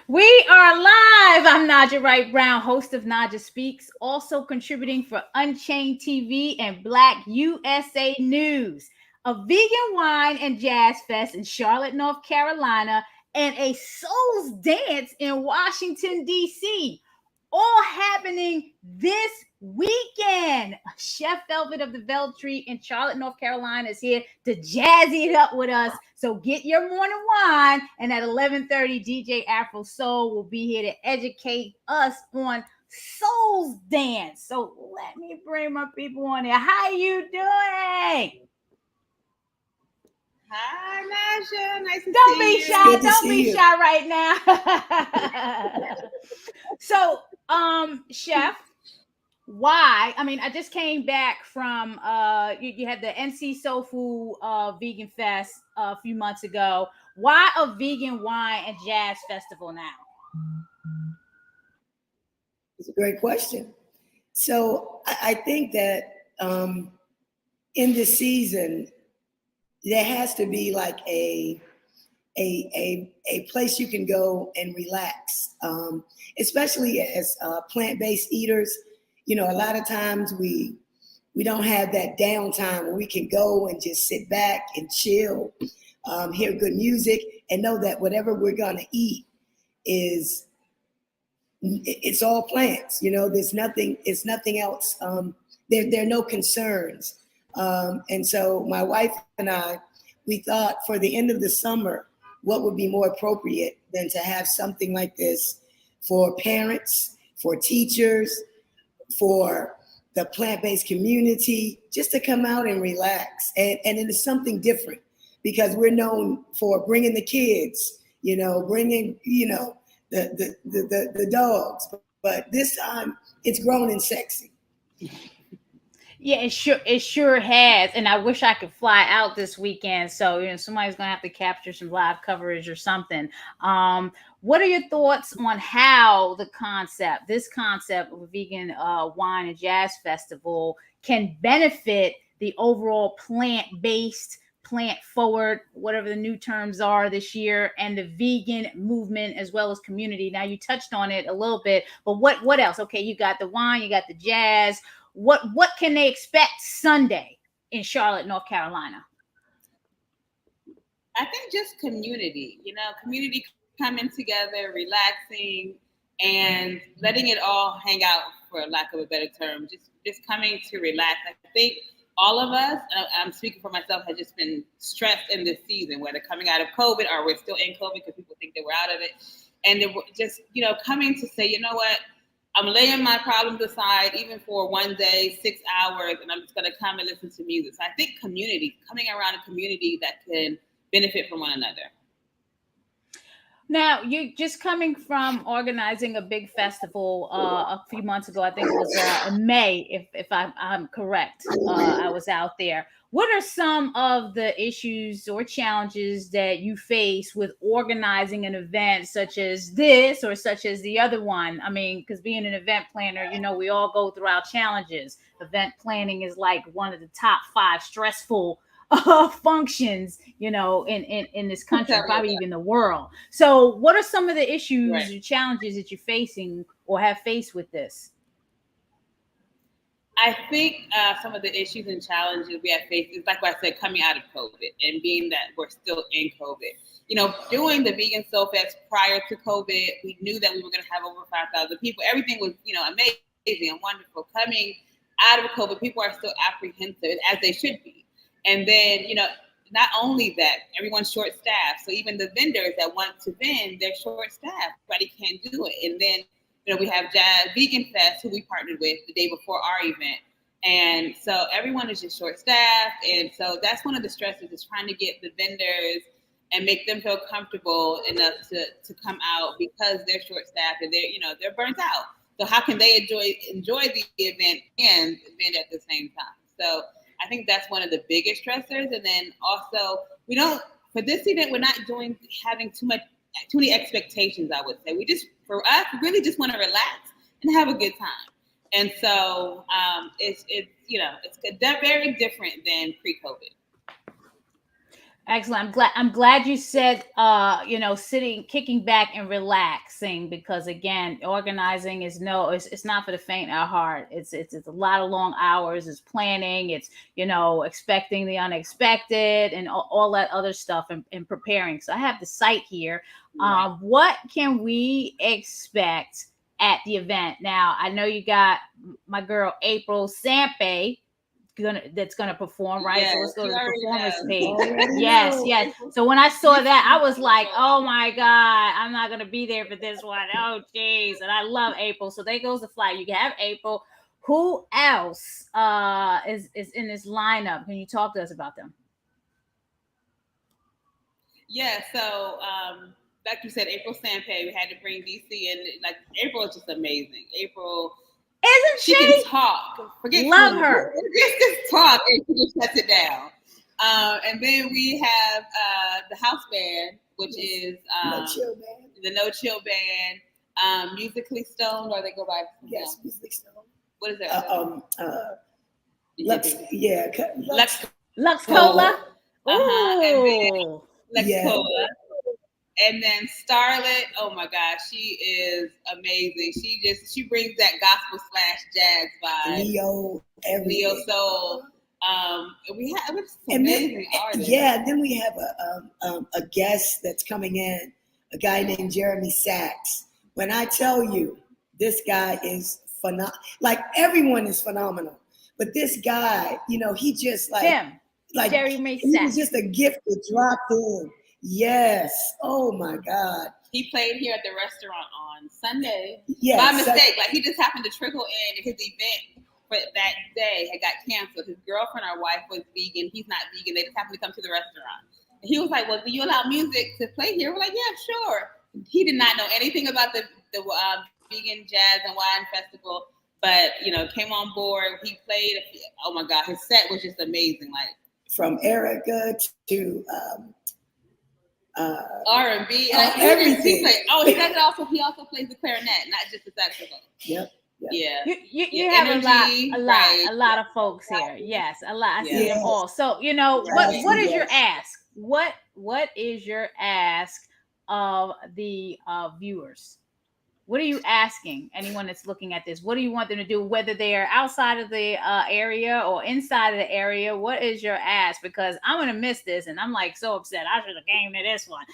We are live. I'm Naijha Wright-Brown, host of Naijha Speaks, also contributing for Unchained TV and Black USA News, a vegan wine and jazz fest in Charlotte, North Carolina, and a Solsdance in Washington, D.C. All happening this weekend. Chef Velvet of the Veltree in Charlotte, North Carolina is here to jazzy it up with us. So get your morning wine. And at 11:30, DJ Afro Soul will be here to educate us on Solsdance. So let me bring my people on here. How you doing? Hi, Naijha. Nice to Don't see be you. shy. Don't be shy right now. So, Chef, why? I mean, I just came back from you had the NC Soul Food Vegan Fest a few months ago. Why a vegan wine and jazz festival now? It's a great question. So I think that in this season, there has to be like a place you can go and relax, especially as plant-based eaters. You know, a lot of times we don't have that downtime where we can go and just sit back and chill, hear good music, and know that whatever we're gonna eat it's all plants. You know, there's nothing. It's nothing else. There are no concerns. And so my wife and I, we thought for the end of the summer, what would be more appropriate than to have something like this for parents, for teachers, for the plant-based community, just to come out and relax. And it is something different because we're known for bringing the kids, bringing, the dogs. But this time it's grown and sexy. Yeah, it sure has, and I wish I could fly out this weekend. So somebody's gonna have to capture some live coverage or something. What are your thoughts on how this concept of a vegan wine and jazz festival, can benefit the overall plant-based, plant forward, whatever the new terms are this year, and the vegan movement as well as community? Now you touched on it a little bit, but what else? Okay, you got the wine, you got the jazz. What can they expect Sunday in Charlotte, North Carolina? I think just community, community coming together, relaxing, and letting it all hang out, for lack of a better term. Just coming to relax. I think all of us, I'm speaking for myself, have just been stressed in this season, whether coming out of COVID or we're still in COVID because people think that we're out of it. And it just, coming to say, you know what? I'm laying my problems aside, even for one day, 6 hours, and I'm just going to come and listen to music. So I think community, coming around a community that can benefit from one another. Now, you just coming from organizing a big festival a few months ago. I think it was in May, if I'm correct. I was out there. What are some of the issues or challenges that you face with organizing an event such as this or such as the other one? I mean, because being an event planner, we all go through our challenges. Event planning is like one of the top 5 stressful functions, in this country, probably even the world. So what are some of the issues or challenges that you're facing or have faced with this? I think some of the issues and challenges we have faced is, like what I said, coming out of COVID and being that we're still in COVID. Doing the Vegan Soul Fest prior to COVID, we knew that we were going to have over 5,000 people. Everything was, amazing and wonderful. Coming out of COVID, people are still apprehensive, as they should be. And then, not only that, everyone's short-staffed. So even the vendors that want to vend, they're short-staffed. Everybody can't do it. And then, we have Jazz Vegan Fest, who we partnered with the day before our event. And so everyone is just short-staffed. And so that's one of the stresses, is trying to get the vendors and make them feel comfortable enough to come out, because they're short-staffed and they're burnt out. So how can they enjoy the event and vend at the same time? So I think that's one of the biggest stressors. And then also, for this event, we're not having too many expectations, I would say. For us, we really just want to relax and have a good time. And so it's very different than pre-COVID. Excellent. I'm glad you said kicking back and relaxing, because again, organizing is it's not for the faint of heart. It's a lot of long hours, it's planning, it's expecting the unexpected and all that other stuff, and preparing. So I have the site here. Right. What can we expect at the event? Now, I know you got my girl April Sampe that's gonna perform, right? Yes, so let's go she to the already performance knows. page. Already Yes, know. yes. So when I saw that, I was like, oh my God, I'm not gonna be there for this one. Oh geez. And I love April. So there goes the flight. You can have April. Who else is in this lineup? Can you talk to us about them? Yeah, so like you said, April Sampe, we had to bring DC in. Like, April is just amazing. April, Isn't she can talk. Forget Love food. her. Just talk, and she just shuts it down. And then we have the house band, which is No Chill Band. the No Chill Band, Musically Stoned, or they go by Yes, Musically Stoned. what is that? Lux, yeah, Lux Cola? and then Ooh. Lex Yeah. Cola. And then Starlet, oh my gosh, she is amazing. She brings that gospel / jazz vibe. Leo, everything. Neo soul. We have And then, amazing artists. yeah, then we have a guest that's coming in, a guy named Jeremy Sachs. When I tell you, this guy is phenomenal. Like, everyone is phenomenal, but this guy, he just Him. Jeremy Sachs. He was just a gift that dropped in. Yes. Oh my God. He played here at the restaurant on Sunday. Yes. By mistake. Like, he just happened to trickle in. His event for that day had got canceled. His girlfriend or wife was vegan. He's not vegan. They just happened to come to the restaurant. And he was like, well, do you allow music to play here? We're like, yeah, sure. He did not know anything about the vegan jazz and wine festival, but, came on board. He played. Oh my God. His set was just amazing. Like, from Erica to R&B, everything. He also plays the clarinet, not just the saxophone. Yep. Yeah. You have energy, a lot of folks here. Yes, a lot. I see them all. So what is your ask? What is your ask of the viewers? What are you asking anyone that's looking at this? What do you want them to do, whether they're outside of the area or inside of the area? What is your ask? Because I'm going to miss this, and I'm like so upset. I should have came to this one.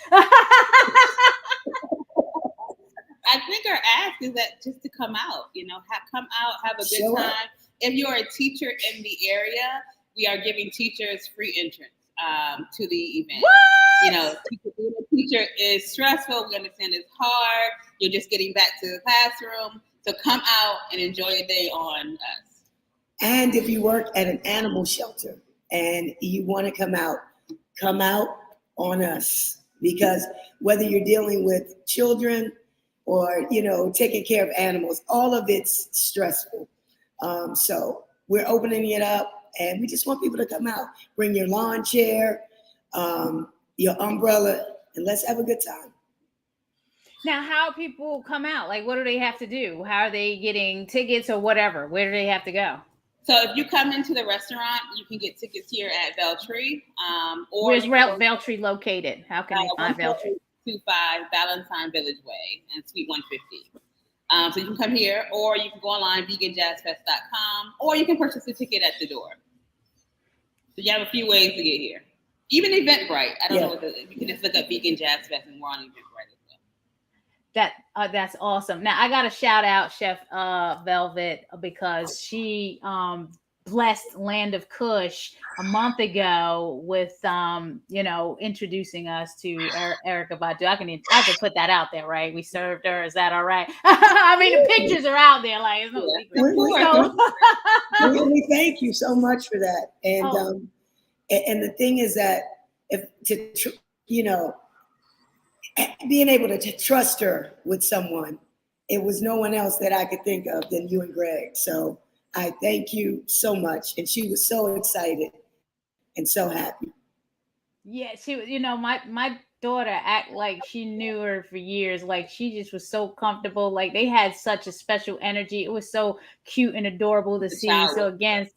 I think our ask is that just to come out, come out, have a good time. If you're a teacher in the area, we are giving teachers free entrance to the event. What? Being a teacher is stressful. We understand it's hard. You're just getting back to the classroom. So come out and enjoy a day on us. And if you work at an animal shelter and you want to come out on us. Because whether you're dealing with children or, taking care of animals, all of it's stressful. So we're opening it up, and we just want people to come out. Bring your lawn chair, your umbrella, and let's have a good time. Now, how people come out? Like, what do they have to do? How are they getting tickets or whatever? Where do they have to go? So if you come into the restaurant, you can get tickets here at Veltree. Where's Veltree located? How can they find Veltree? 25 Valentine Village Way and Suite 150. So you can come here, or you can go online, veganjazzfest.com, or you can purchase a ticket at the door. So you have a few ways to get here. Even Eventbrite. I don't know you can just look up Vegan Jazz Fest and we're on Eventbrite as well. That's awesome. Now I got to shout out Chef Velvet, because she blessed Land of Kush a month ago with introducing us to Erykah Badu. I can put that out there, right? We served her. Is that all right? I mean, the pictures are out there, like it's no secret. We thank you so much for that. And and the thing is that being able to trust her with someone, it was no one else that I could think of than you and Greg. So I thank you so much. And she was so excited and so happy. Yeah, she was, my daughter act like she knew her for years. Like, she just was so comfortable. Like, they had such a special energy. It was so cute and adorable to see. So again,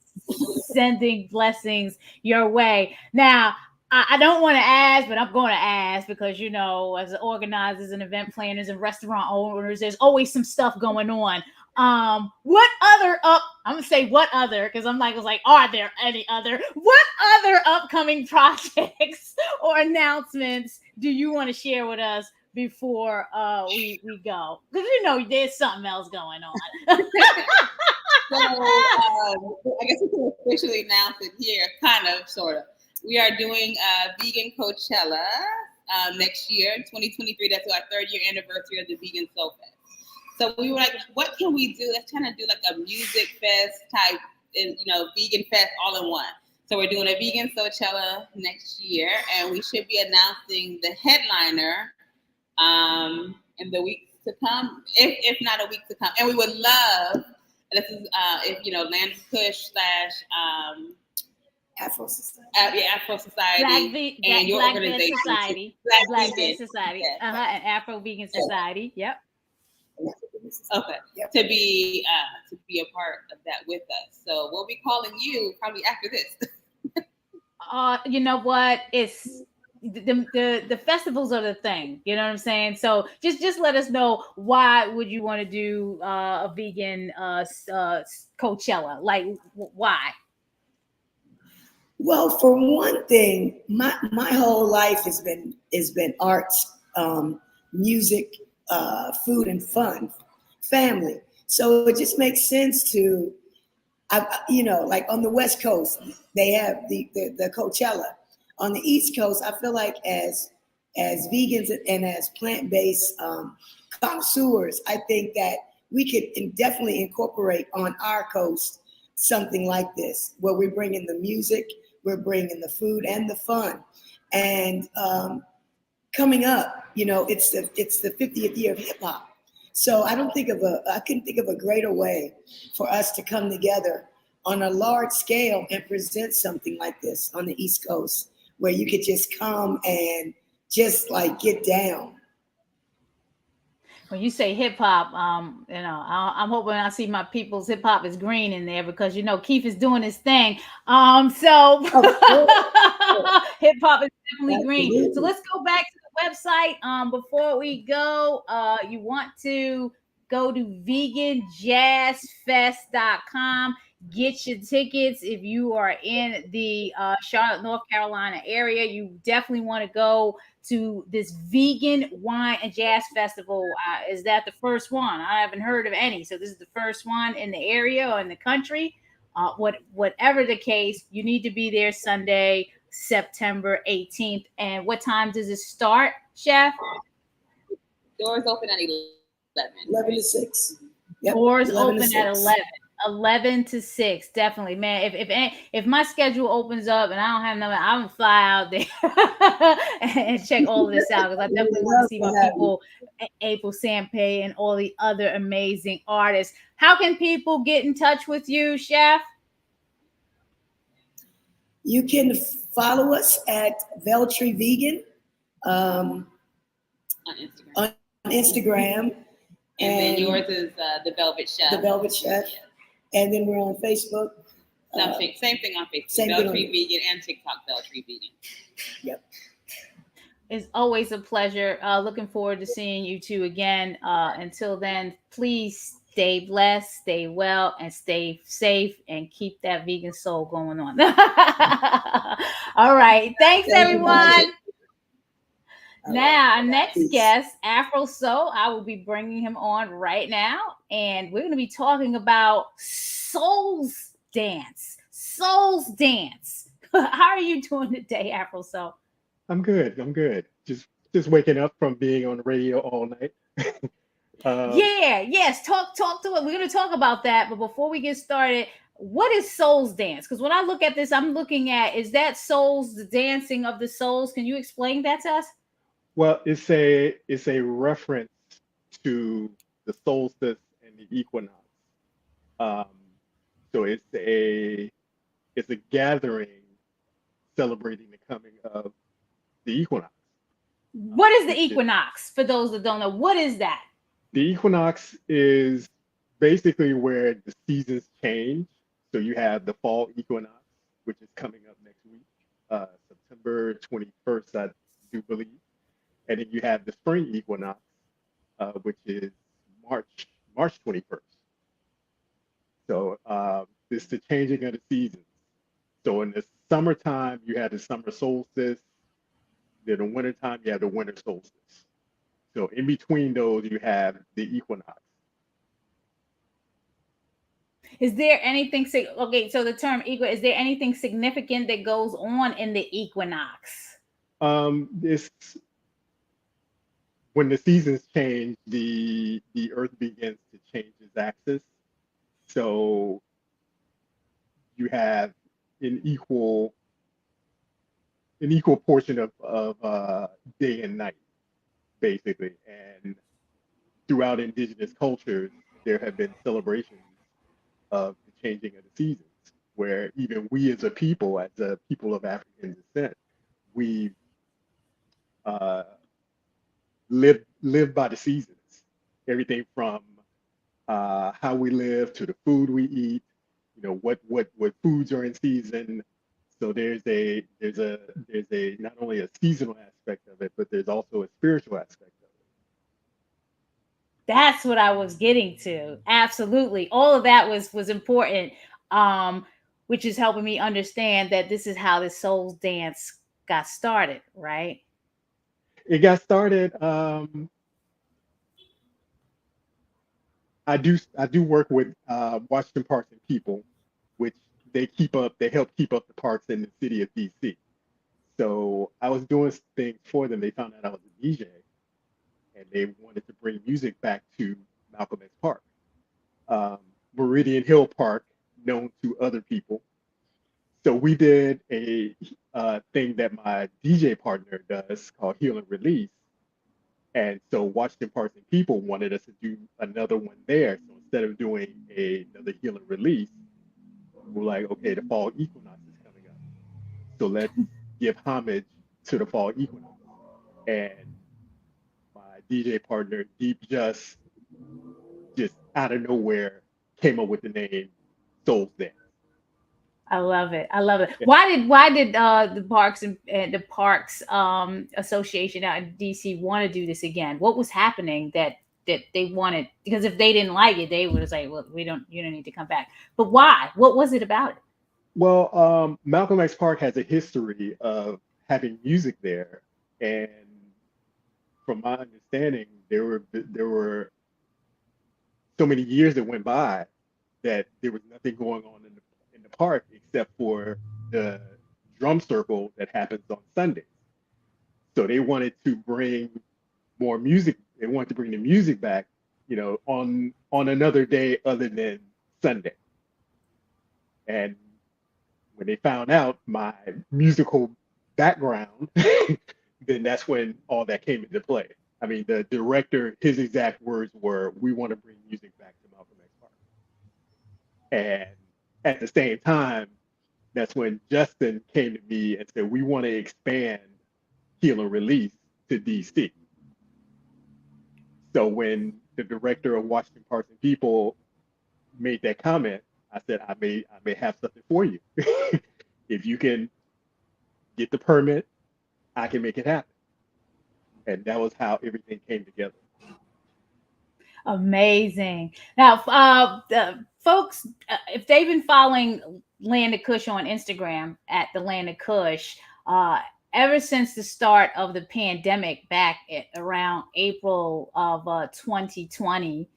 sending blessings your way. Now, I don't want to ask, but I'm going to ask because, you know, as organizers and event planners and restaurant owners, there's always some stuff going on. What other I'm gonna say what other because I was like, are there any other? What other upcoming projects or announcements do you want to share with us before we go? Because you know there's something else going on. So I guess we can officially announce it here, kind of, sort of. We are doing vegan Coachella next year, 2023. That's our 3rd year anniversary of the Vegan Soul Fest. So we were like, what can we do? Let's try to do like a music fest type, and vegan fest all in one. So we're doing a vegan Coachella next year, and we should be announcing the headliner in the weeks to come, if not a week to come. And we would love, this is if Land Push / Afro Society. Afro Society and your Black organization. Society. Black Vegan Society. Yes. And Afro Vegan Society. Yep. Okay. Yep. To be a part of that with us. So we'll be calling you probably after this. You know what? It's the festivals are the thing. You know what I'm saying? So just let us know, why would you want to do a vegan Coachella? Like, why? Well, for one thing, my whole life has been arts, music, food and fun, family. So it just makes sense to, like on the West Coast, they have the Coachella. On the East Coast, I feel like as vegans and as plant-based connoisseurs, I think that we could definitely incorporate on our coast something like this, where we're bringing the music, we're bringing the food and the fun. And coming up, it's the 50th year of hip hop. So I couldn't think of a greater way for us to come together on a large scale and present something like this on the East Coast, where you could just come and just like get down. When you say hip hop, I'm hoping I see my people's hip hop is green in there, because Keith is doing his thing. So hip hop is definitely green. So let's go back to the website. Before we go, you want to go to veganjazzfest.com. Get your tickets if you are in the Charlotte, North Carolina area. You definitely want to go to this vegan wine and jazz festival. Is that the first one? I haven't heard of any. So this is the first one in the area or in the country. Whatever the case, you need to be there Sunday, September 18th. And what time does it start, Chef? Doors open at 11. 11 to 6. Yep. Doors open at 11 to 6. Definitely, man. If my schedule opens up and I don't have nothing, I'm gonna fly out there and check all of this out, because I definitely want to see my people, April Sampe and all the other amazing artists. How can people get in touch with you, Chef? You can follow us at Veltree Vegan on Instagram. And then yours is the Velvet Chef. The Velvet Chef. And then we're on Facebook. Same thing on Facebook. Veltree Vegan and TikTok, Veltree Vegan. Yep. It's always a pleasure. Looking forward to seeing you two again. Until then, please stay blessed, stay well, and stay safe, and keep that vegan soul going on. All right. Thanks, everyone. Now, our next guest, Afro Soul, I will be bringing him on right now, and we're going to be talking about Solsdance. Solsdance. How are you doing today, Afro Soul? I'm good. Just waking up from being on the radio all night. Yes. Talk to it. We're going to talk about that, but before we get started, what is Solsdance? Because when I look at this, I'm looking at, is that souls, the dancing of the souls? Can you explain that to us? Well, it's a reference to the solstice and the equinox. So it's a gathering celebrating the coming of the equinox. What is the equinox? For those that don't know, what is that? The equinox is basically where the seasons change. So you have the fall equinox, which is coming up next week, September December 21st, I do believe. And then you have the spring equinox, which is March 21st. So it's the changing of the seasons. So in the summertime, you have the summer solstice. Then in the wintertime, you have the winter solstice. So in between those, you have the equinox. Is there anything okay? So the term is there anything significant that goes on in the equinox? It's when the seasons change, the Earth begins to change its axis. So you have an equal portion of day and night, basically. And throughout indigenous cultures, there have been celebrations of the changing of the seasons, where even we as a people of African descent, we live by the seasons. Everything from how we live to the food we eat, what foods are in season. So there's a not only a seasonal aspect of it, but there's also a spiritual aspect of it. That's what I was getting to. Absolutely. All of that was important, which is helping me understand that this is how the Solsdance got started, right? It got started. I do work with Washington Parks and People, which they help keep up the parks in the city of DC. So I was doing things for them. They found out I was a DJ, and they wanted to bring music back to Malcolm X Park, Meridian Hill Park, known to other people. So we did a thing that my DJ partner does called Heal and Release. And so Washington Parks and People wanted us to do another one there. So instead of doing another Heal and Release, we're like, okay, the fall equinox is coming up. So let's give homage to the fall equinox. And my DJ partner, Deep just out of nowhere came up with the name Solsdance. I love it. I love it. Yeah. Why did the Parks and the Parks Association out in DC want to do this again? What was happening that they wanted? Because if they didn't like it, they would say, "Well, you don't need to come back." But why? What was it about it? Well, Malcolm X Park has a history of having music there, and from my understanding, there were so many years that went by that there was nothing going on in the park except for the drum circle that happens on Sundays. So they wanted to bring more music. They wanted to bring the music back, on another day other than Sunday. And when they found out my musical background, then that's when all that came into play. I mean, the director, his exact words were, "We want to bring music back to Malcolm X Park." And at the same time, that's when Justin came to me and said, "We want to expand Heal and Release to DC." So when the director of Washington Parks and People made that comment, I said, I may have something for you. If you can get the permit, I can make it happen. And that was how everything came together. Amazing. Now, folks, if they've been following Land of Kush on Instagram at the Land of Kush, ever since the start of the pandemic back at around April of 2020,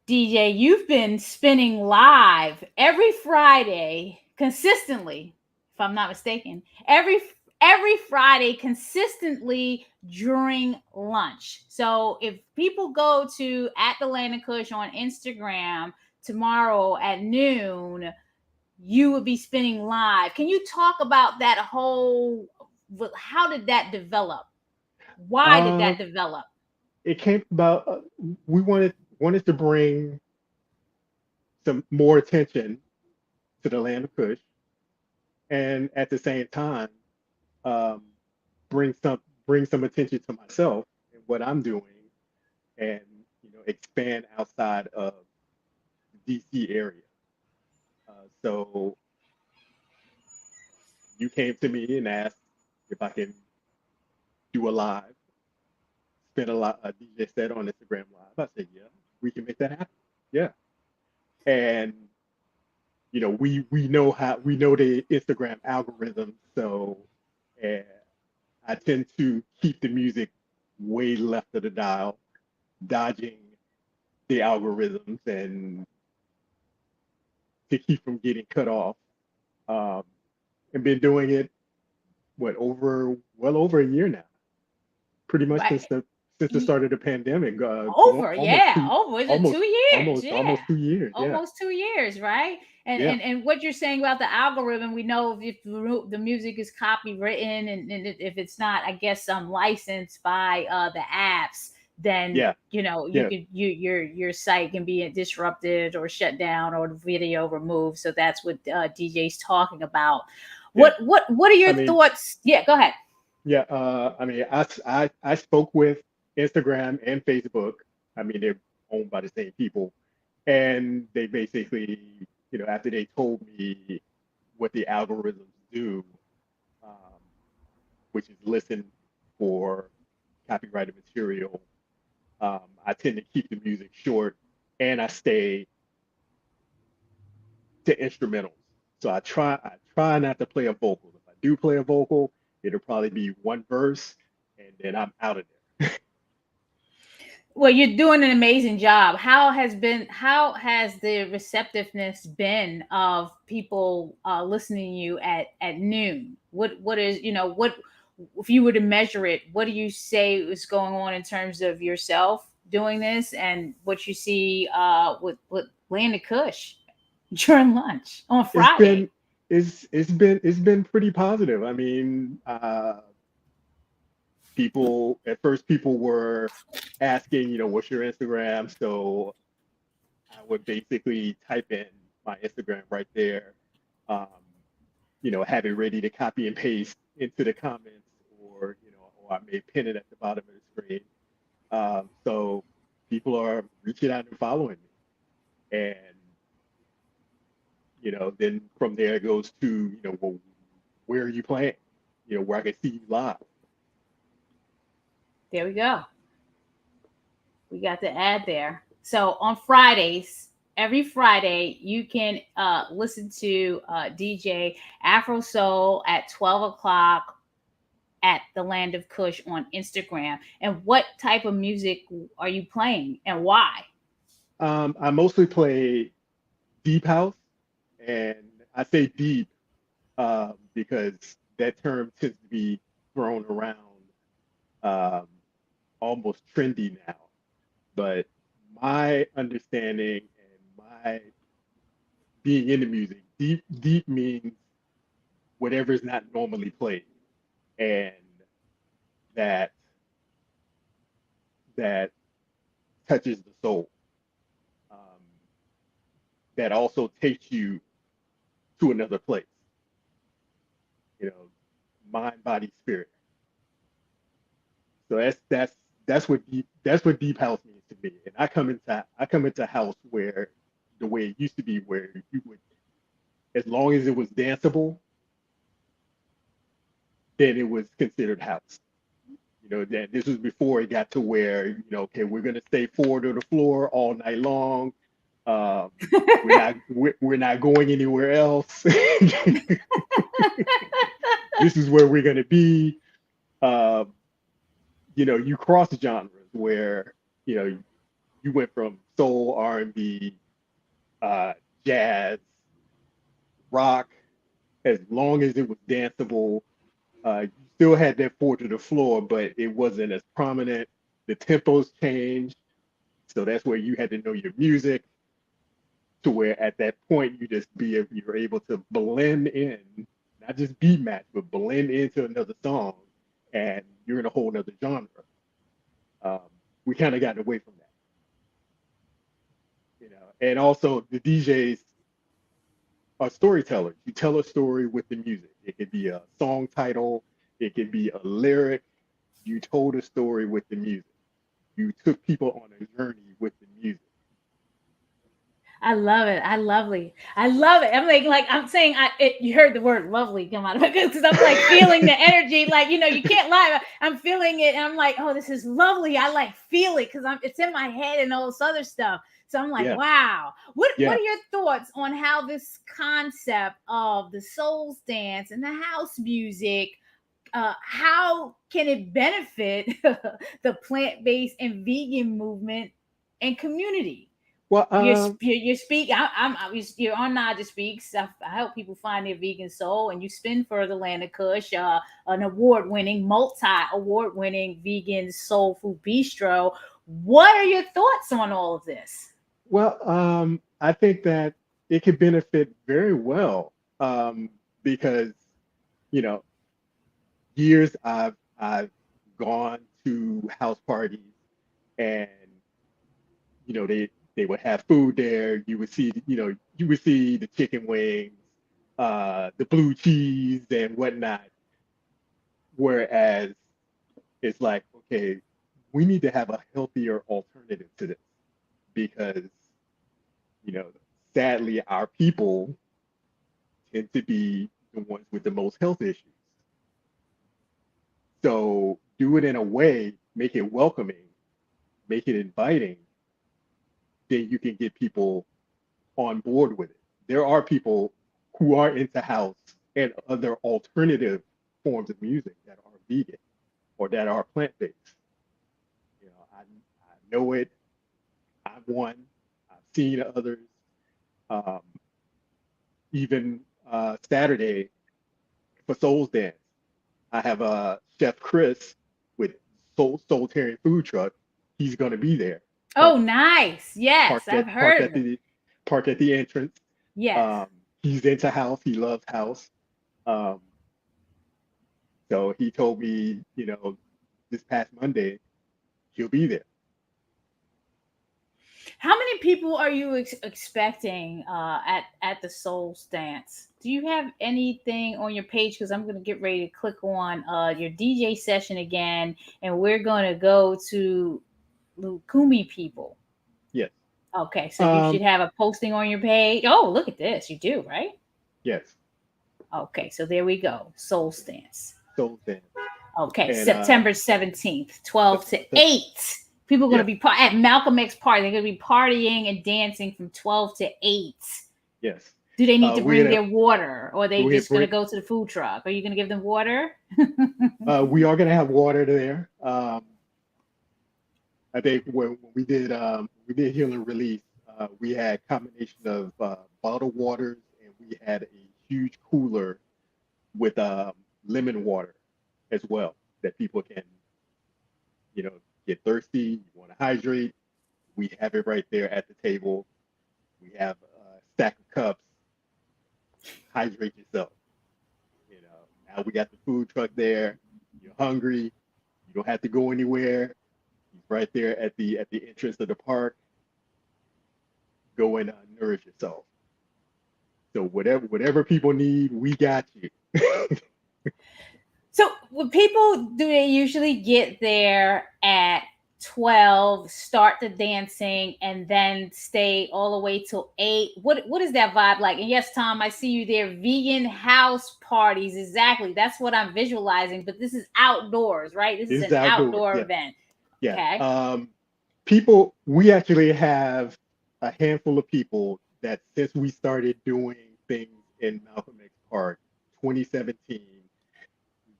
DJ, you've been spinning live every Friday consistently, if I'm not mistaken, every Friday consistently during lunch. So if people go to at the Land of Kush on Instagram tomorrow at noon, you would be spinning live. Can you talk about that whole? How did that develop? Why did that develop? It came about. We wanted to bring some more attention to the Land of Kush, and at the same time, bring some attention to myself and what I'm doing, and expand outside of the DC area. So you came to me and asked if I can do a live, spin a DJ set on Instagram Live. I said, yeah, we can make that happen. Yeah. And we know the Instagram algorithm, so I tend to keep the music way left of the dial, dodging the algorithms and to keep from getting cut off. And been doing it well over a year now, pretty much Right. since the start of the pandemic. Over, yeah, over. Is it almost 2 years? Yeah, almost 2 years. Yeah. almost 2 years, right? And, Yeah. and what you're saying about the algorithm, we know if the music is copywritten and if it's not, I guess, licensed by the apps, then Yeah. you could your site can be disrupted or shut down or the video removed. So that's what DJ's talking about. Yeah. What are your thoughts? Yeah, go ahead. Yeah, I spoke with Instagram and Facebook. I mean, they're owned by the same people, and they basically, after they told me what the algorithms do, which is listen for copyrighted material, I tend to keep the music short, and I stay to instrumentals. So I try not to play a vocal. If I do play a vocal, it'll probably be one verse, and then I'm out of there. Well, you're doing an amazing job. How has the receptiveness been of people listening to you at noon? What is what if you were to measure it? What do you say is going on in terms of yourself doing this and what you see with Landon Kush during lunch on Friday? It's been pretty positive. I mean, people were asking, what's your Instagram? So I would basically type in my Instagram right there, have it ready to copy and paste into the comments, or I may pin it at the bottom of the screen. So people are reaching out and following me, and then from there it goes to, well, where are you playing? Where I can see you live. There we go. We got the ad there. So on Fridays, every Friday, you can listen to DJ Afro Soul at 12 o'clock at the Land of Kush on Instagram. And what type of music are you playing and why? I mostly play deep house, and I say deep because that term tends to be thrown around almost trendy now. But my understanding and my being into music, deep means whatever is not normally played, and that touches the soul. That also takes you to another place. Mind, body, spirit. So that's what deep house means to me. And I come into house where the way it used to be, where you would, as long as it was danceable, then it was considered house. That this was before it got to where, okay, we're gonna stay forward to the floor all night long. We're not going anywhere else. This is where we're gonna be. You cross genres where you went from soul, R&B, jazz, rock. As long as it was danceable, you still had that forward to the floor, but it wasn't as prominent. The tempos changed, so that's where you had to know your music. To where at that point you're able to blend in, not just beat match, but blend into another song, and you're in a whole nother genre. We kind of got away from that, and also the DJs are storytellers. You tell a story with the music. It could be a song title, it could be a lyric. You told a story with the music. You took people on a journey with the music. I love it. I lovely. I love it. I'm like I'm saying you heard the word lovely come out of it because I'm like feeling the energy. Like, you can't lie. I'm feeling it and I'm like, oh, this is lovely. I like feel it because it's in my head and all this other stuff. So I'm like, Yeah. wow. What Yeah. are your thoughts on how this concept of the Solsdance and the house music, how can it benefit the plant-based and vegan movement and community? Well, You speak. You're on Naijha Speaks. I help people find their vegan soul, and you spin for the land of Kush, an multi-award-winning vegan soul food bistro. What are your thoughts on all of this? well, I think that it could benefit very well, because, you know, years I've gone to house parties, and they would have food there. You would see the chicken wings, the blue cheese and whatnot. Whereas it's like, okay, we need to have a healthier alternative to this because, you know, sadly, our people tend to be the ones with the most health issues. So do it in a way, make it welcoming, make it inviting, then you can get people on board with it. There are people who are into house and other alternative forms of music that are vegan or that are plant-based. I know it. I'm one. I've seen others. Um, even Saturday for Solsdance, I have Chef Chris with Soultarian Food Truck. He's going to be there. Oh, nice. Yes, I've heard of it. Park at the entrance. Yes. He's into house. He loves house. So he told me, this past Monday, he'll be there. How many people are you expecting at the Solsdance? Do you have anything on your page? Because I'm going to get ready to click on your DJ session again, and we're going to go to Lukumi people. Yes. Okay, so you should have a posting on your page. Oh, look at this. You do, right? Yes. Okay, so there we go. Solsdance. Solsdance. Okay, and, September 17th, 12 to 8. People are going to be at Malcolm X party. They're going to be partying and dancing from 12 to 8. Yes. Do they need to bring their water, or are they just going to go to the food truck? Are you going to give them water? We are going to have water there. I think when we did Heal and Release, we had a combination of bottled waters, and we had a huge cooler with lemon water as well that people can, get thirsty, you want to hydrate. We have it right there at the table. We have a stack of cups. Hydrate yourself. Now we got the food truck there. You're hungry. You don't have to go anywhere. He's right there at the entrance of the park. Go and nourish yourself. So whatever people need, we got you. So when people, do they usually get there at 12, start the dancing, and then stay all the way till 8? What is that vibe like? And yes, Tom, I see you there. Vegan house parties. Exactly. That's what I'm visualizing. But this is outdoors, right? This is an outdoor event. Yeah. Okay. We actually have a handful of people that since we started doing things in Malcolm X Park 2017,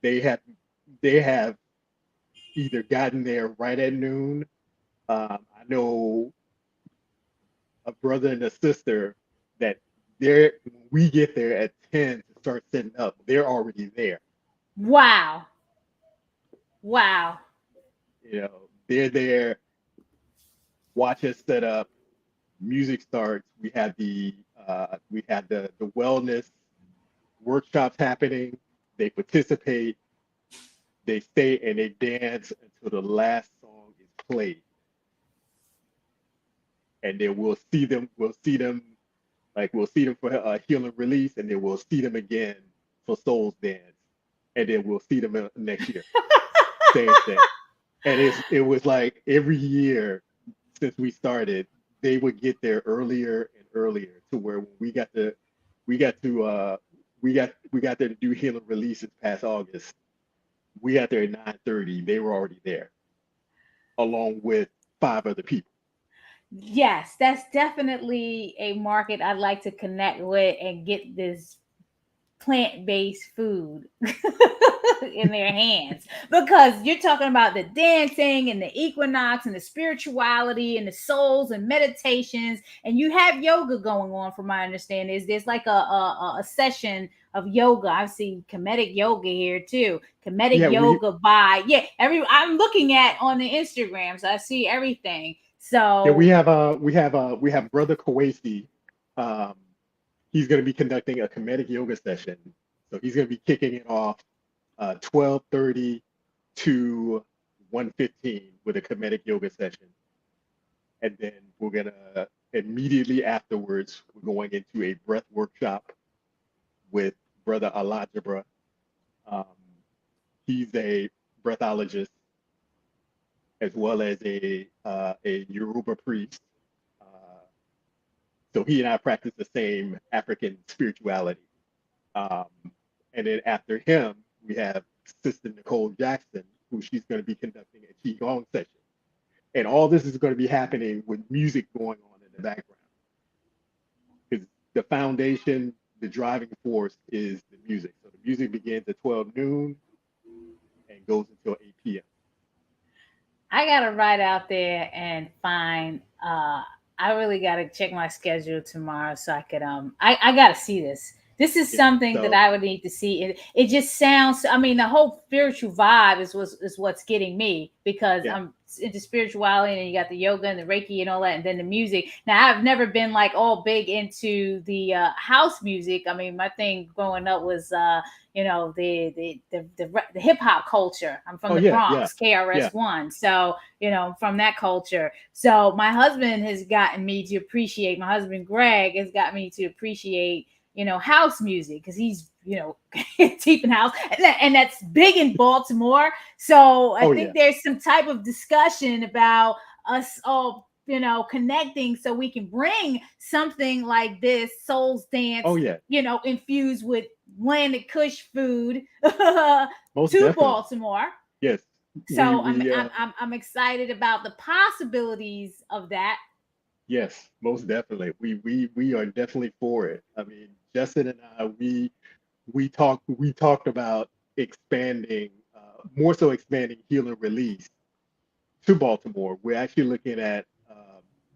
they have either gotten there right at noon. I know a brother and a sister that when we get there at 10 to start setting up, they're already there. Wow. They're there, watch us set up, music starts. We had the wellness workshops happening. They participate, they stay, and they dance until the last song is played. And then we'll see them for Heal and Release, and then we'll see them again for Solsdance, and then we'll see them next year. Same thing. And it was like every year since we started, they would get there earlier and earlier, to where when we got there to do healing release this past August. We got there at 9:30. They were already there, along with 5 other people. Yes, that's definitely a market I'd like to connect with and get this plant-based food in their hands, because you're talking about the dancing and the equinox and the spirituality and the souls and meditations, and you have yoga going on. From my understanding, is there's like a session of yoga. I've seen comedic yoga here too. Yoga by I'm looking at on the Instagram, so I see everything. So yeah, we have Brother Kawasi. He's going to be conducting a comedic yoga session. So he's going to be kicking it off 12:30 to 1:15 with a comedic yoga session. And then we're going to immediately afterwards, we're going into a breath workshop with Brother Alajabra. He's a breathologist as well as a Yoruba priest. So he and I practice the same African spirituality. And then after him, we have Sister Nicole Jackson, who she's going to be conducting a Qigong session. And all this is going to be happening with music going on in the background. Because the foundation, the driving force is the music. So the music begins at 12 noon and goes until 8 p.m. I got to ride out there and find I really got to check my schedule tomorrow so I could I got to see this. This is something that I would need to see. It just sounds, I mean, the whole spiritual vibe is what's getting me, because I'm into spirituality, and you got the yoga and the Reiki and all that, and then the music. Now, I've never been like all big into the house music. I mean, my thing growing up was the hip hop culture. I'm from the Bronx, KRS-One. So, from that culture. So my husband has gotten me to appreciate, my husband Greg has got me to appreciate, house music, because he's, deep in house, and that's big in Baltimore. So I think there's some type of discussion about us all, connecting, so we can bring something like this Solsdance, infused with Atlantic Kush food to definitely. Baltimore. Yes. So I'm excited about the possibilities of that. Yes, most definitely. We are definitely for it. I mean, Justin and I, we talked about expanding, more so expanding Heal and Release to Baltimore. We're actually looking at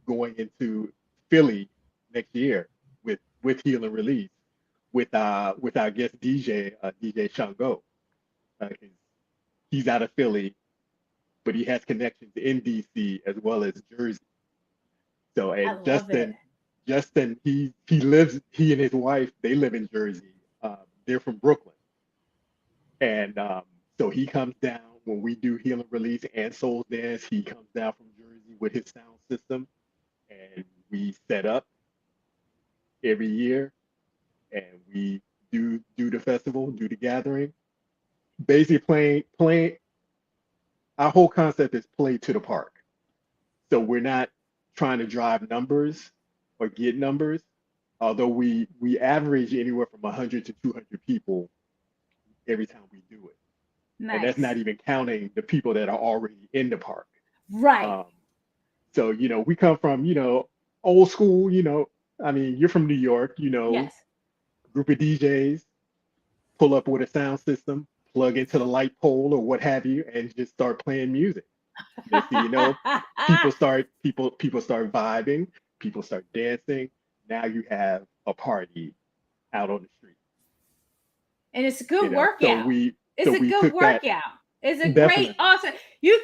going into Philly next year with Heal and Release with our guest DJ, DJ Shango. He's out of Philly, but he has connections in DC as well as Jersey. So, and Justin, he and his wife, they live in Jersey. They're from Brooklyn. And so he comes down when we do Heal and Release and Solsdance. He comes down from Jersey with his sound system, and we set up every year, and we do the festival, do the gathering. Basically playing. Our whole concept is play to the park. So we're not trying to drive numbers or get numbers, although we average anywhere from 100 to 200 people every time we do it. Nice. And that's not even counting the people that are already in the park. Right. So, we come from, old school, I mean, you're from New York, yes. Group of DJs, pull up with a sound system, plug into the light pole or what have you, and just start playing music. Next thing you know, people start vibing, people start dancing. Now you have a party out on the street. And it's a good workout. It's a good workout. It's a Definitely. Great, awesome. You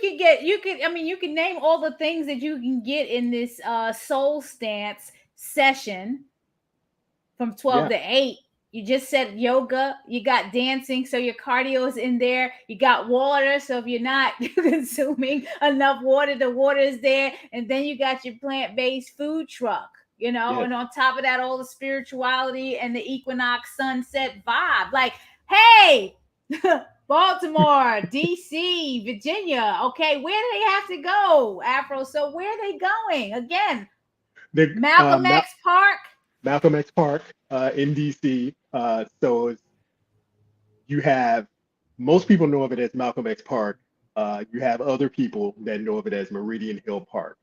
can name all the things that you can get in this Solsdance session from 12 to 8. You just said yoga, you got dancing, so your cardio is in there. You got water, so if you're not consuming enough water, the water is there. And then you got your plant-based food truck, and on top of that, all the spirituality and the equinox sunset vibe. Like, hey, Baltimore, DC, Virginia, okay, where do they have to go, Afro? So where are they going? Again, The Malcolm X Park. Malcolm X Park in DC. You have most people know of it as Malcolm X Park. You have other people that know of it as Meridian Hill Park.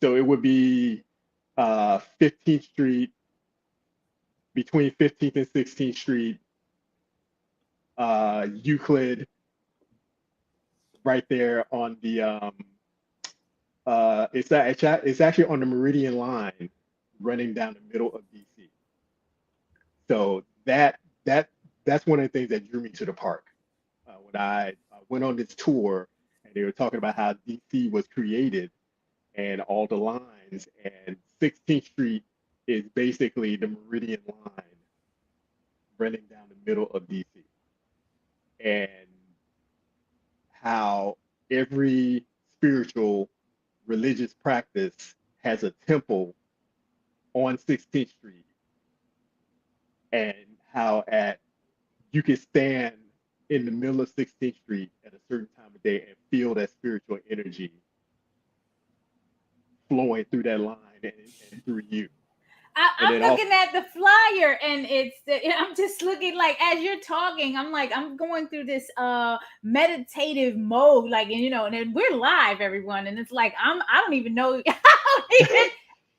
So it would be 15th Street, between 15th and 16th Street, Euclid, right there on the it's actually on the Meridian line running down the middle of DC. So that's one of the things that drew me to the park. When I went on this tour and they were talking about how DC was created and all the lines, and 16th Street is basically the Meridian line running down the middle of DC. And how every spiritual religious practice has a temple on 16th Street, and how you can stand in the middle of 16th Street at a certain time of day and feel that spiritual energy flowing through that line and through you. I'm looking at the flyer, and I'm just looking, like, as you're talking, I'm like, I'm going through this meditative mode, like, and and then we're live, everyone, and it's like I don't even know.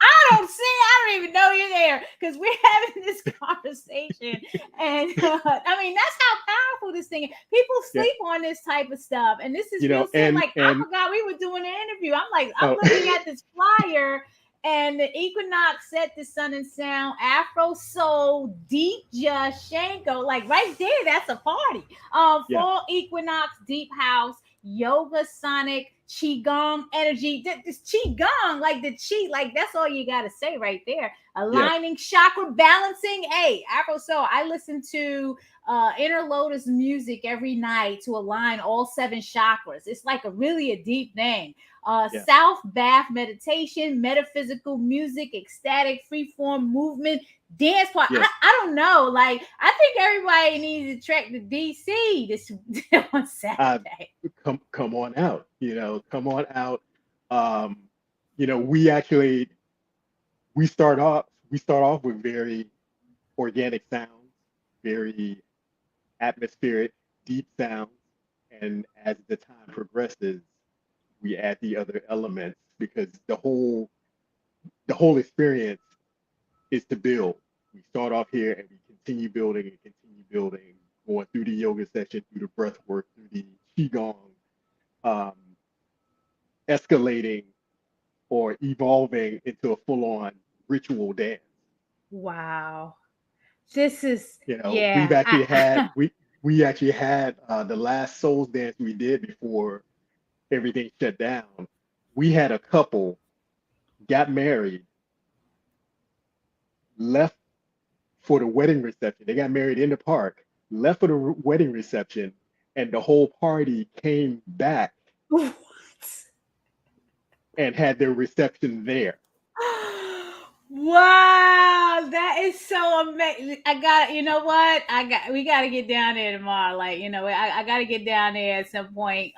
I don't even know you're there, because we're having this conversation. And I mean, that's how powerful this thing is. People sleep on this type of stuff. And this is real sad. Like, I forgot we were doing an interview. I'm like, I'm looking at this flyer, and the Equinox Set the Sun and Sound, Afro Soul, Deep Shanko, like right there, that's a party. Fall Equinox, Deep House, Yoga Sonic, Qigong energy. This Qigong, like the Qi, like that's all you gotta say right there. Aligning chakra balancing. Hey, Afro Soul, I listen to Inner Lotus music every night to align all 7 chakras. It's like a deep thing. South Bath meditation, metaphysical music, ecstatic freeform movement, dance part. I don't know. Like, I think everybody needs to trek to DC this on Saturday. Come on out. Come on out. We start off with very organic sounds, very atmospheric, deep sounds, and as the time progresses, we add the other elements, because the whole experience is to build. We start off here and we continue building, going through the yoga session, through the breath work, through the qigong, escalating or evolving into a full-on ritual dance. Wow, this is we've actually had we actually had the last Solsdance we did before everything shut down. We had a couple got married, left for the wedding reception. They got married in the park, left for the wedding reception, and the whole party came back and had their reception there. Wow, that is so amazing. We got to get down there tomorrow. Like, I got to get down there at some point.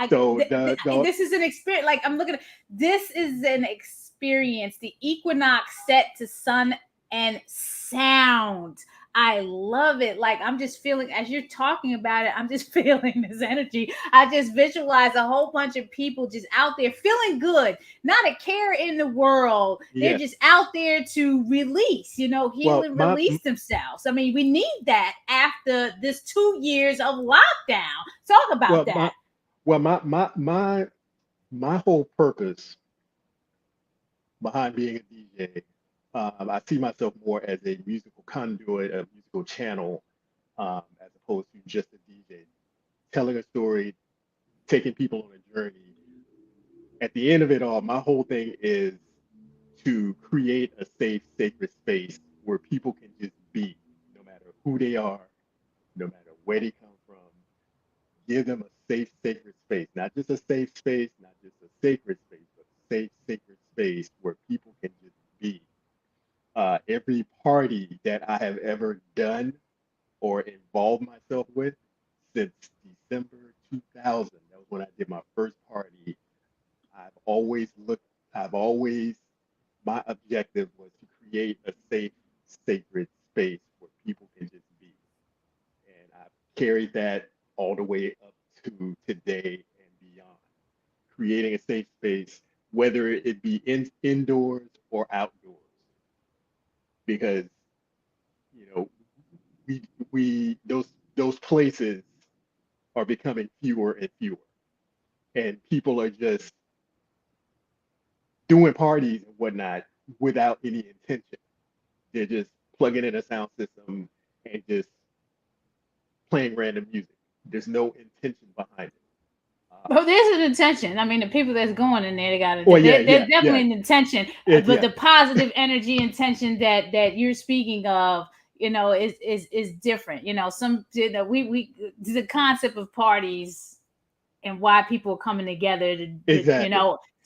This is an experience. Like, I'm looking at this is an experience. The Equinox Set to Sun and Sound. I love it. Like, I'm just feeling, as you're talking about it, I'm just feeling this energy. I just visualize a whole bunch of people just out there feeling good, not a care in the world. They're just out there to release, heal and release themselves. I mean, we need that after this 2 years of lockdown. Talk about that. My whole purpose behind being a DJ, I see myself more as a musical conduit, a musical channel, as opposed to just a DJ. Telling a story, taking people on a journey. At the end of it all, my whole thing is to create a safe, sacred space where people can just be, no matter who they are, no matter where they come from. Give them a safe, sacred space. Not just a safe space, not just a sacred space, but a safe, sacred space where people can just be. Every party that I have ever done or involved myself with since December 2000, that was when I did my first party, I've always my objective was to create a safe, sacred space where people can just be. And I've carried that all the way up to today and beyond. Creating a safe space, whether it be indoors or outdoors, because you know we those places are becoming fewer and fewer, and people are just doing parties and whatnot without any intention. They're just plugging in a sound system and just playing random music. There's no intention behind it. But there's an intention. I mean, the people that's going in there, they got it. Well, yeah, There's yeah, definitely yeah. an intention. It, But yeah, the positive energy intention that you're speaking of, is different. We the concept of parties and why people are coming together exactly,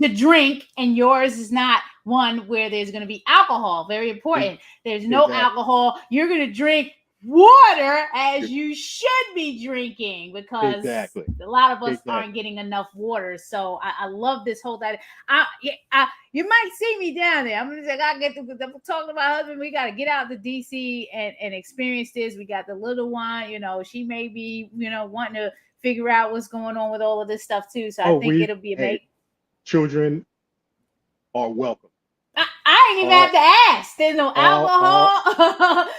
to drink, and yours is not one where there's going to be alcohol. Very important. There's no exactly, alcohol. You're going to drink water as you should be drinking, because exactly, a lot of us exactly. aren't getting enough water. So I love this whole that you might see me down there. I'm gonna say I get to talking to my husband. We got to get out to DC and experience this. We got the little one. She may be wanting to figure out what's going on with all of this stuff too. So I think it'll be amazing. Hey, children are welcome. I ain't even have to ask. There's no alcohol.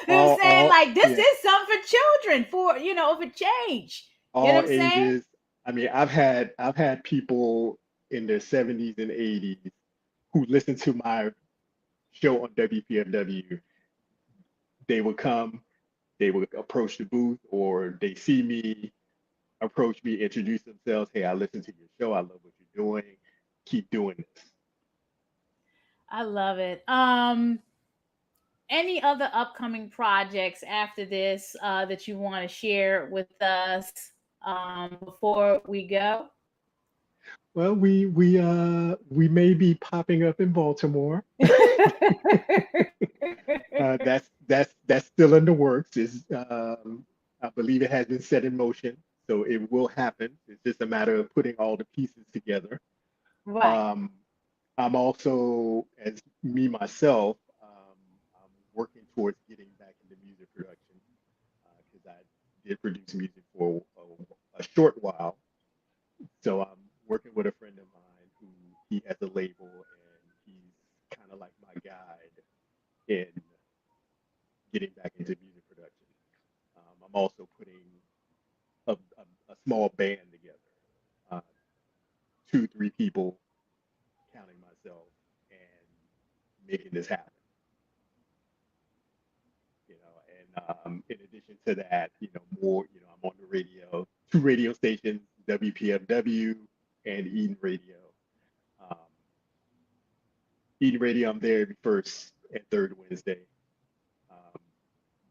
You know what I'm saying? Like, this is something for children, for change. All you know what I'm ages. saying? I mean, I've had people in their 70s and 80s who listen to my show on WPFW. They would come, they would approach the booth, or they see me, approach me, introduce themselves. Hey, I listen to your show. I love what you're doing. Keep doing this. I love it. Any other upcoming projects after this that you want to share with us before we go? Well, we may be popping up in Baltimore. That's still in the works. I believe it has been set in motion, so it will happen. It's just a matter of putting all the pieces together. Right. I'm also, as me myself, I'm working towards getting back into music production because I did produce music for a short while. So I'm working with a friend of mine who he has a label, and he's kind of like my guide in getting back into music production. I'm also putting a small band together, 2, 3 people, counting myself, and making this happen. And in addition to that, more, I'm on the radio, 2 radio stations, WPFW and Eden Radio. Eden Radio, I'm there every first and third Wednesday.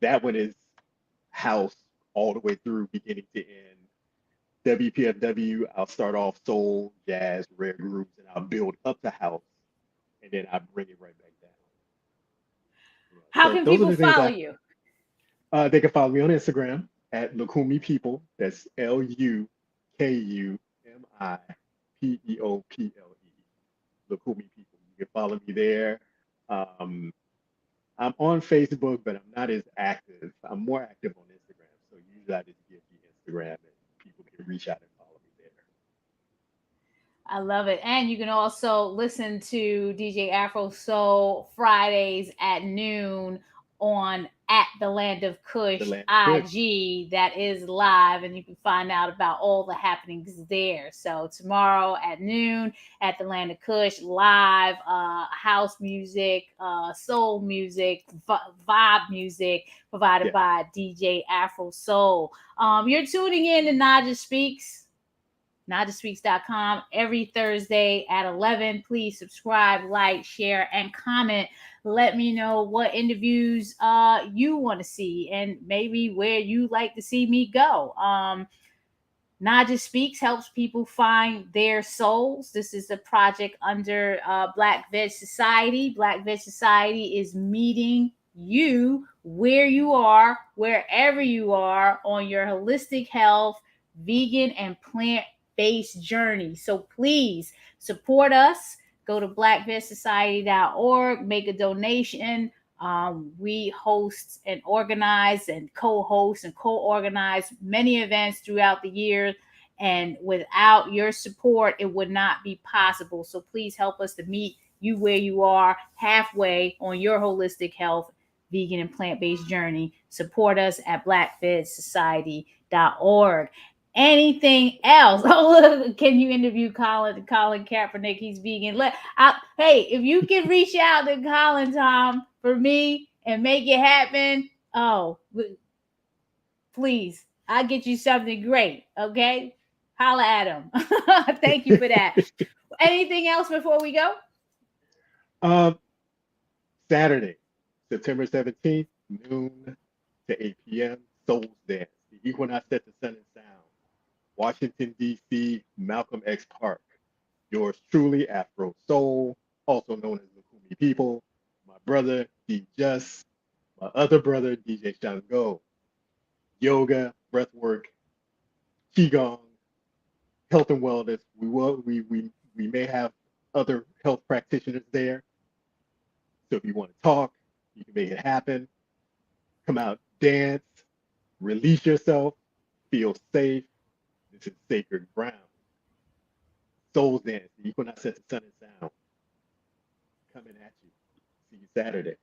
That one is house all the way through, beginning to end. WPFW, I'll start off soul, jazz, rare grooves, and I'll build up to house, and then I bring it right back down. How can people follow you? They can follow me on Instagram at Lukumi People. That's LUKUMIPeople. Lukumi People. You can follow me there. I'm on Facebook, but I'm not as active. I'm more active on Instagram. So usually I just give the Instagram, and people can reach out and follow me there. I love it. And you can also listen to DJ Afro Soul Fridays at noon on at the Land of Kush IG. That is live, and you can find out about all the happenings there. So tomorrow at noon at the Land of Kush, live house music, soul music, vibe music provided by DJ Afro Soul. You're tuning in to Naijha Speaks. NaijhaSpeaks.com every Thursday at 11. Please subscribe, like, share, and comment. Let me know what interviews you want to see and maybe where you like to see me go. Naijha Speaks helps people find their souls. This is a project under Black Veg Society. Black Veg Society is meeting you where you are, wherever you are, on your holistic health, vegan, and plant-based journey. So please support us. go to blackvedsociety.org, make a donation. We host and organize and co-host and co-organize many events throughout the year. And without your support, it would not be possible. So please help us to meet you where you are, halfway on your holistic health, vegan and plant-based journey. Support us at blackvedsociety.org. Anything else? Oh, can you interview Colin Kaepernick? He's vegan. Hey, if you can reach out to Colin, Tom, for me and make it happen, please, I'll get you something great. Okay, holla at him. Thank you for that. Anything else before we go? Saturday, September 17th, noon to 8 p.m. Solsdance, the Equinox at the Sun and Sound, Washington, D.C., Malcolm X Park. Yours truly, Afro Soul, also known as the Kumi People, my brother, D. Just, my other brother, DJ Shango. Yoga, breathwork, qigong, health and wellness. We may have other health practitioners there. So if you want to talk, you can make it happen. Come out, dance, release yourself, feel safe. This is sacred ground. Solsdance, the Equinox at the Sun and Sound. Coming at you. See you Saturday.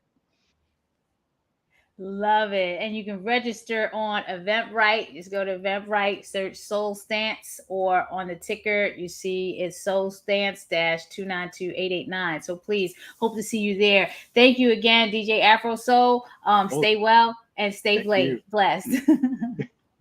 Love it. And you can register on Eventbrite. Just go to Eventbrite, search Solsdance, or on the ticker, you see it's Solsdance-292889. So please, hope to see you there. Thank you again, DJ Afro Soul. Stay well and stay blessed.